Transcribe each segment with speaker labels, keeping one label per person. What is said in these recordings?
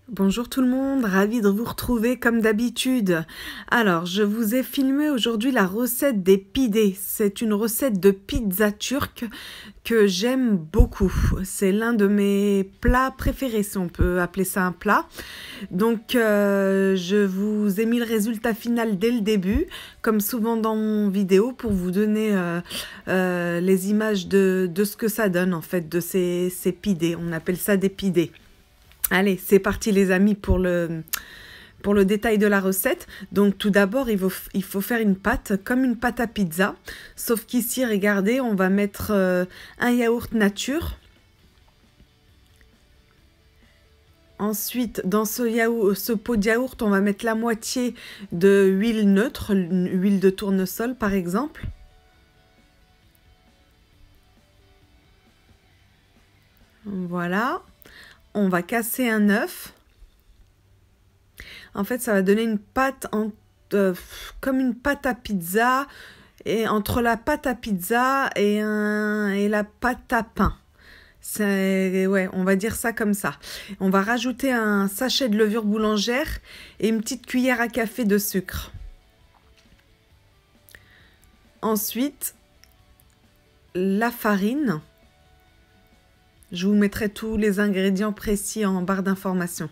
Speaker 1: Bonjour tout le monde, ravi de vous retrouver comme d'habitude. Alors, je vous ai filmé aujourd'hui la recette des pidés. C'est une recette de pizza turque que j'aime beaucoup. C'est l'un de mes plats préférés, si on peut appeler ça un plat. Donc, je vous ai mis le résultat final dès le début, comme souvent dans mon vidéo, pour vous donner les images de ce que ça donne, en fait, de ces pidés. On appelle ça des pidés. Allez, c'est parti les amis pour le détail de la recette. Donc tout d'abord, il faut faire une pâte comme une pâte à pizza. Sauf qu'ici, regardez, on va mettre un yaourt nature. Ensuite, dans ce pot de yaourt, on va mettre la moitié de huile neutre, une huile de tournesol par exemple. Voilà. On va casser un œuf. En fait, ça va donner une pâte comme une pâte à pizza, et entre la pâte à pizza et la pâte à pain. Ouais, on va dire ça comme ça. On va rajouter un sachet de levure boulangère et une petite cuillère à café de sucre. Ensuite, la farine. Je vous mettrai tous les ingrédients précis en barre d'informations.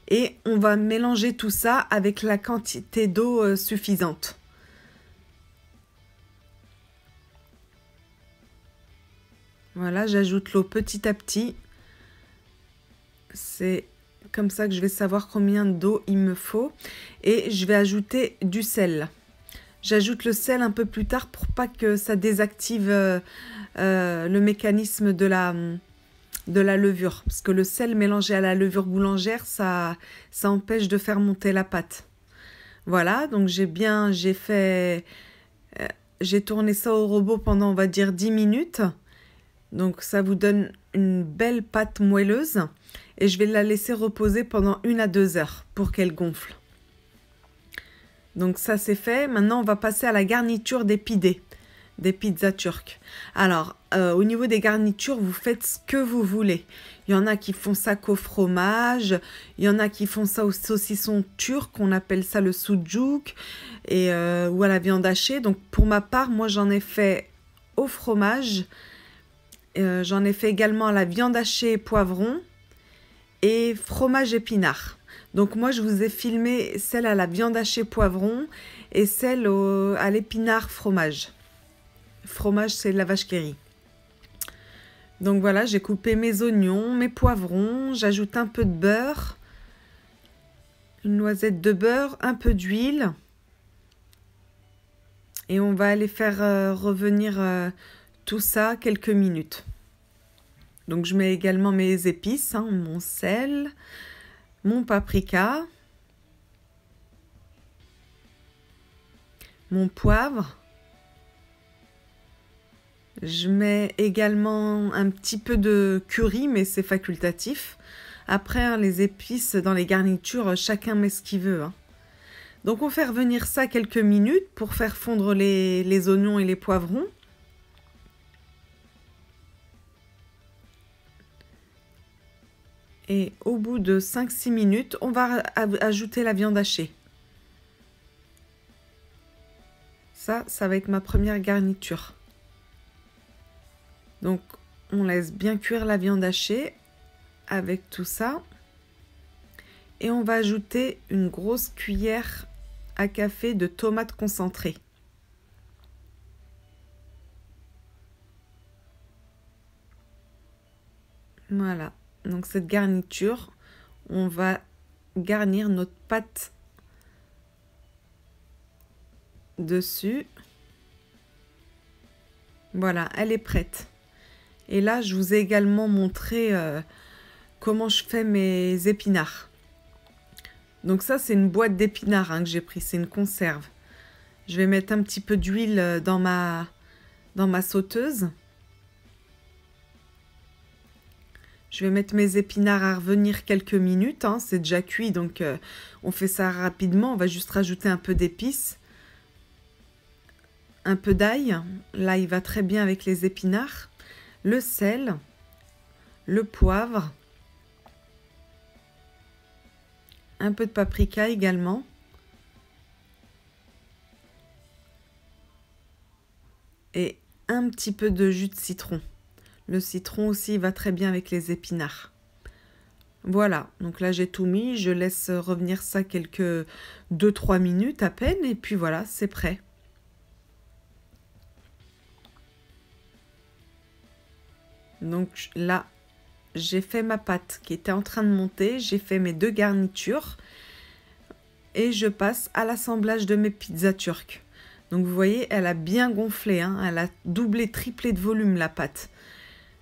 Speaker 1: Et on va mélanger tout ça avec la quantité d'eau suffisante. Voilà, j'ajoute l'eau petit à petit. C'est comme ça que je vais savoir combien d'eau il me faut. Et je vais ajouter du sel. J'ajoute le sel un peu plus tard pour pas que ça désactive le mécanisme de la levure. Parce que le sel mélangé à la levure boulangère, ça empêche de faire monter la pâte. Voilà, donc j'ai tourné ça au robot pendant, on va dire, 10 minutes. Donc ça vous donne une belle pâte moelleuse. Et je vais la laisser reposer pendant 1 à 2 heures pour qu'elle gonfle. Donc ça c'est fait. Maintenant on va passer à la garniture des pidés, des pizzas turques. Alors au niveau des garnitures, vous faites ce que vous voulez. Il y en a qui font ça qu'au fromage, il y en a qui font ça au saucisson turc, on appelle ça le sucuk, et ou à la viande hachée. Donc pour ma part, moi j'en ai fait au fromage, j'en ai fait également à la viande hachée poivron et fromage épinard. Donc moi, je vous ai filmé celle à la viande hachée poivron et celle à l'épinard fromage. Fromage, c'est de la vache qui rit. Donc voilà, j'ai coupé mes oignons, mes poivrons, j'ajoute un peu de beurre, une noisette de beurre, un peu d'huile. Et on va aller faire revenir tout ça quelques minutes. Donc je mets également mes épices, hein, mon sel, mon paprika, mon poivre. Je mets également un petit peu de curry, mais c'est facultatif. Après, hein, les épices dans les garnitures, chacun met ce qu'il veut. Hein. Donc on fait revenir ça quelques minutes pour faire fondre les oignons et les poivrons. Et au bout de 5-6 minutes, on va ajouter la viande hachée. Ça va être ma première garniture. Donc, on laisse bien cuire la viande hachée avec tout ça. Et on va ajouter une grosse cuillère à café de tomates concentrées. Voilà. Donc cette garniture, on va garnir notre pâte dessus. Voilà, elle est prête. Et là, je vous ai également montré comment je fais mes épinards. Donc ça, c'est une boîte d'épinards hein, que j'ai pris, c'est une conserve. Je vais mettre un petit peu d'huile dans ma sauteuse. Je vais mettre mes épinards à revenir quelques minutes, hein, c'est déjà cuit, donc on fait ça rapidement. On va juste rajouter un peu d'épices, un peu d'ail. L'ail va très bien avec les épinards. Le sel, le poivre, un peu de paprika également. Et un petit peu de jus de citron. Le citron aussi va très bien avec les épinards. Voilà, donc là j'ai tout mis, je laisse revenir ça quelques 2-3 minutes à peine et puis voilà, c'est prêt. Donc là, j'ai fait ma pâte qui était en train de monter, j'ai fait mes 2 garnitures et je passe à l'assemblage de mes pizzas turques. Donc vous voyez, elle a bien gonflé, hein, elle a doublé, triplé de volume la pâte.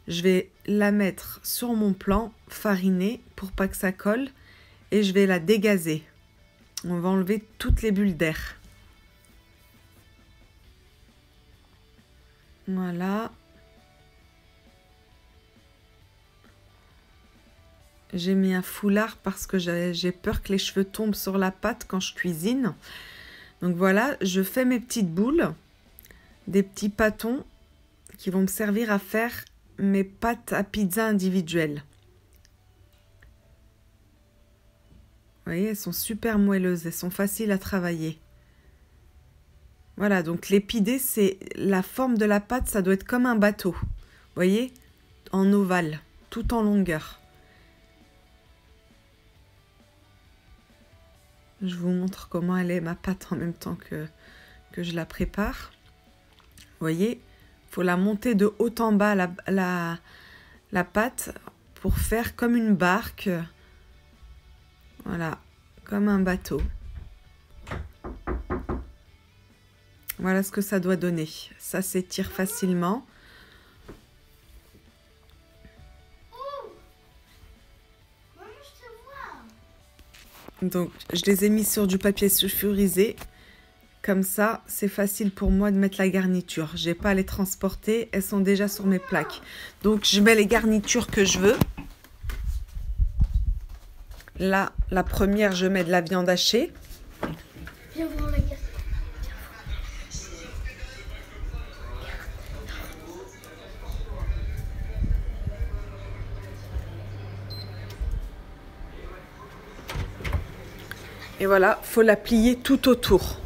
Speaker 1: Je vais la mettre sur mon plan fariné pour pas que ça colle et je vais la dégazer. On va enlever toutes les bulles d'air. Voilà. J'ai mis un foulard parce que j'ai peur que les cheveux tombent sur la pâte quand je cuisine. Donc voilà, je fais mes petites boules, des petits pâtons qui vont me servir à faire mes pâtes à pizza individuelles. Vous voyez, elles sont super moelleuses, elles sont faciles à travailler. Voilà, donc l'épidé, c'est la forme de la pâte, ça doit être comme un bateau. Vous voyez, en ovale, tout en longueur. Je vous montre comment elle est ma pâte en même temps que je la prépare. Vous voyez, il faut la monter de haut en bas la pâte pour faire comme une barque. Voilà, comme un bateau. Voilà ce que ça doit donner. Ça s'étire facilement. Donc, je les ai mis sur du papier sulfurisé. Comme ça, c'est facile pour moi de mettre la garniture. J'ai pas à les transporter, elles sont déjà sur mes plaques. Donc, je mets les garnitures que je veux. Là, la première, je mets de la viande hachée.
Speaker 2: Viens voir la garniture.
Speaker 1: Et voilà, faut la plier tout autour.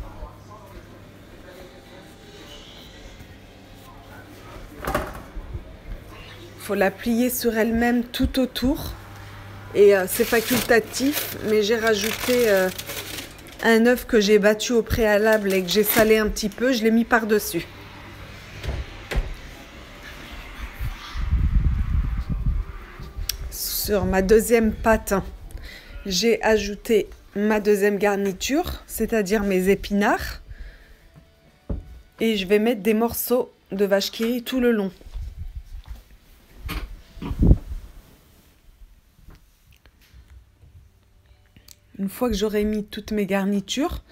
Speaker 1: Faut la plier sur elle-même tout autour. Et c'est facultatif, mais j'ai rajouté un œuf que j'ai battu au préalable et que j'ai salé un petit peu. Je l'ai mis par-dessus. Sur ma deuxième pâte, j'ai ajouté ma deuxième garniture, c'est-à-dire mes épinards. Et je vais mettre des morceaux de vache qui rit tout le long. Une fois que j'aurai mis toutes mes garnitures,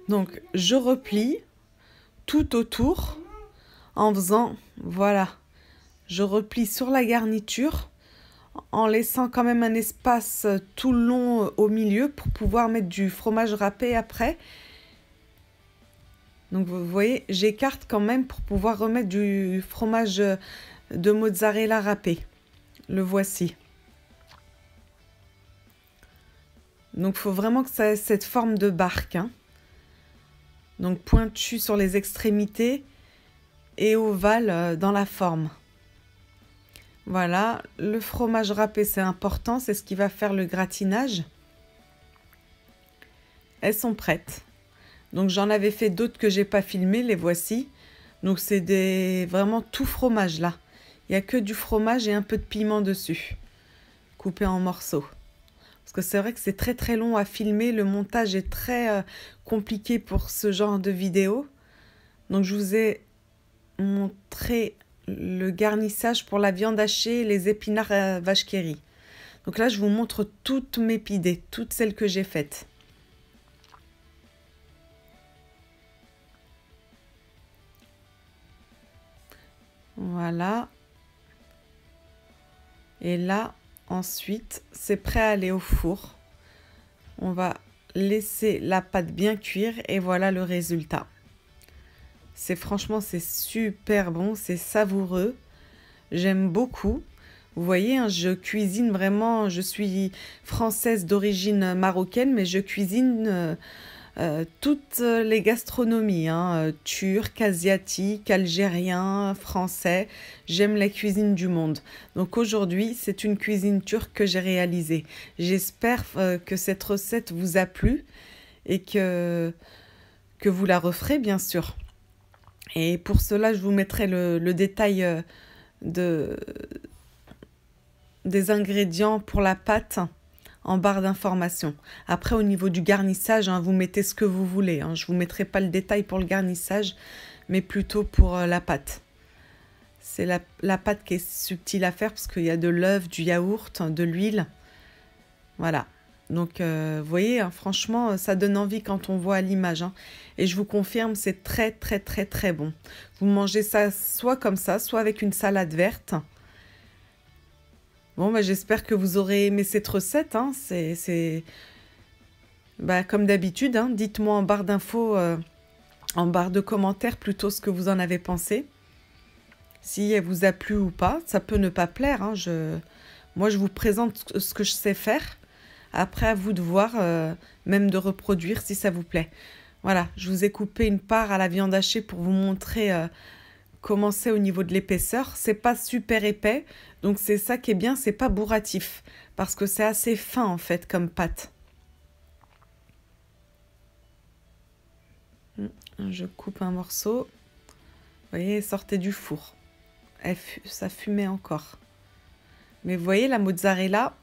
Speaker 1: donc je replie tout autour en faisant, voilà, je replie sur la garniture en laissant quand même un espace tout le long au milieu pour pouvoir mettre du fromage râpé après. Donc vous voyez, j'écarte quand même pour pouvoir remettre du fromage de mozzarella râpé. Le voici. Donc il faut vraiment que ça ait cette forme de barque, hein. Donc pointu sur les extrémités et ovale dans la forme. Voilà, le fromage râpé c'est important, c'est ce qui va faire le gratinage. Elles sont prêtes. Donc j'en avais fait d'autres que j'ai pas filmées, les voici. Donc c'est vraiment tout fromage là. Il n'y a que du fromage et un peu de piment dessus, coupé en morceaux. Parce que c'est vrai que c'est très très long à filmer, le montage est très compliqué pour ce genre de vidéo. Donc je vous ai montré le garnissage pour la viande hachée et les épinards vache qui rit. Donc là, je vous montre toutes mes pidées, toutes celles que j'ai faites. Voilà. Et là, ensuite, c'est prêt à aller au four. On va laisser la pâte bien cuire et voilà le résultat. Franchement, c'est super bon, c'est savoureux. J'aime beaucoup. Vous voyez, hein, je cuisine vraiment, je suis française d'origine marocaine, mais je cuisine toutes les gastronomies, hein, turques, asiatiques, algériens, français. J'aime la cuisine du monde. Donc aujourd'hui, c'est une cuisine turque que j'ai réalisée. J'espère que cette recette vous a plu et que vous la referez, bien sûr. Et pour cela, je vous mettrai le détail des ingrédients pour la pâte en barre d'informations. Après, au niveau du garnissage, hein, vous mettez ce que vous voulez. Hein. Je ne vous mettrai pas le détail pour le garnissage, mais plutôt pour la pâte. C'est la pâte qui est subtile à faire parce qu'il y a de l'œuf, du yaourt, de l'huile. Voilà. Donc, vous voyez, hein, franchement, ça donne envie quand on voit à l'image. Hein. Et je vous confirme, c'est très, très, très, très bon. Vous mangez ça soit comme ça, soit avec une salade verte. Bon, bah, j'espère que vous aurez aimé cette recette. Hein. Bah, comme d'habitude, hein, dites-moi en barre d'infos, en barre de commentaires plutôt ce que vous en avez pensé. Si elle vous a plu ou pas. Ça peut ne pas plaire. Hein. Moi, je vous présente ce que je sais faire. Après, à vous de voir, même de reproduire si ça vous plaît. Voilà, je vous ai coupé une part à la viande hachée pour vous montrer comment c'est au niveau de l'épaisseur. C'est pas super épais, donc c'est ça qui est bien, c'est pas bourratif. Parce que c'est assez fin en fait comme pâte. Je coupe un morceau. Vous voyez, sortez du four. Ça fumait encore. Mais vous voyez, la mozzarella...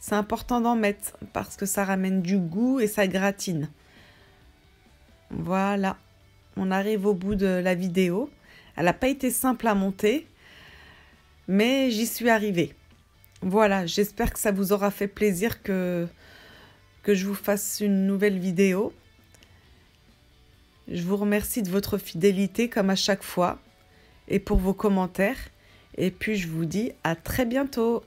Speaker 1: C'est important d'en mettre parce que ça ramène du goût et ça gratine. Voilà, on arrive au bout de la vidéo. Elle n'a pas été simple à monter, mais j'y suis arrivée. Voilà, j'espère que ça vous aura fait plaisir que je vous fasse une nouvelle vidéo. Je vous remercie de votre fidélité comme à chaque fois et pour vos commentaires. Et puis je vous dis à très bientôt.